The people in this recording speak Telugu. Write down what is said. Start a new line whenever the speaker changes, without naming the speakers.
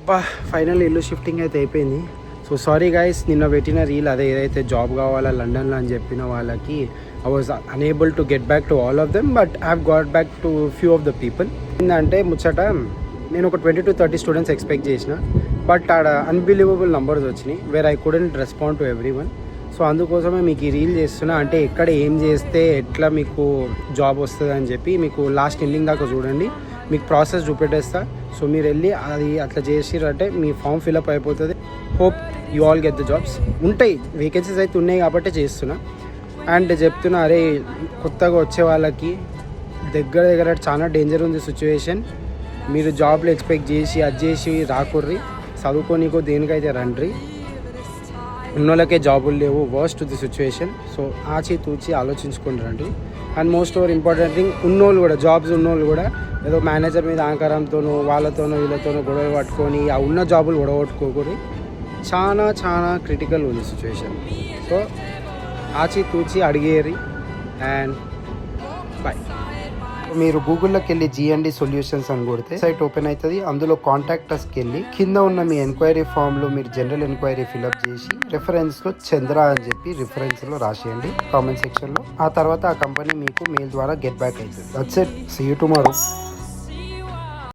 బా ఫైనల్ ఇల్లు షిఫ్టింగ్ అయితే అయిపోయింది. సో సారీ గైస్, నిన్న పెట్టిన రీల్ అదే ఏదైతే జాబ్ కావాలా లండన్లో అని చెప్పిన వాళ్ళకి I was unable to get back to all of them, but I have got back to few of the people. ఏంటంటే ముచ్చట, నేను ఒక 20 to 30 స్టూడెంట్స్ ఎక్స్పెక్ట్ చేసిన, బట్ ఆడ అన్బిలీవబుల్ నంబర్స్ వచ్చినాయి where I couldn't respond to every one. So అందుకోసమే మీకు ఈ రీల్ చేస్తున్నా, అంటే ఎక్కడ ఏం చేస్తే ఎట్లా మీకు జాబ్ వస్తుంది అని చెప్పి మీకు లాస్ట్ ఎండింగ్ దాకా చూడండి, మీకు ప్రాసెస్ చూపెట్టేస్తా. సో మీరు వెళ్ళి అది అట్లా చేసిరంటే మీ ఫామ్ ఫిల్అప్ అయిపోతుంది. Hope you all get the jobs. ఉంటాయి వేకెన్సీస్ అయితే ఉన్నాయి కాబట్టి చేస్తున్నా. అండ్ చెప్తున్నా, అరే కొత్తగా వచ్చే వాళ్ళకి దగ్గర చాలా డేంజర్ ఉంది సిచ్యువేషన్. మీరు జాబ్లు ఎక్స్పెక్ట్ చేసి అది చేసి రాకుర్రి, చదువుకోనికో దేనికైతే రండ్రి. ఉన్నోళ్ళకే జాబులు లేవు, వర్స్ట్ ది సిచ్యువేషన్. సో ఆచితూచి ఆలోచించుకొని రండి. And most over important thing, ఉన్నోళ్ళు కూడా జాబ్స్ ఉన్నోళ్ళు కూడా ఏదో మేనేజర్ మీద ఆకారంతోనో వాళ్ళతోనో వీళ్ళతోనో గొడవ పట్టుకొని ఆ ఉన్న జాబులు గొడవట్టుకోకూడదు. చాలా క్రిటికల్ ఉంది సిచ్యువేషన్. సో ఆచితూచి అడిగేరి. And bye. మీరు గూగుల్లోకి వెళ్ళి GND సొల్యూషన్స్ అని కొడితే సైట్ ఓపెన్ అవుతుంది. అందులో కాంటాక్ట్ అస్కి వెళ్ళి కింద ఉన్న మీ ఎంక్వైరీ ఫామ్లో మీరు జనరల్ ఎంక్వైరీ ఫిల్అప్ చేసి రెఫరెన్స్లో చంద్ర అని చెప్పి రిఫరెన్స్లో రాసేయండి కామెంట్ సెక్షన్లో. ఆ తర్వాత ఆ కంపెనీ మీకు మెయిల్ ద్వారా గెట్ బ్యాక్ అవుతుంది. That's it. See you tomorrow.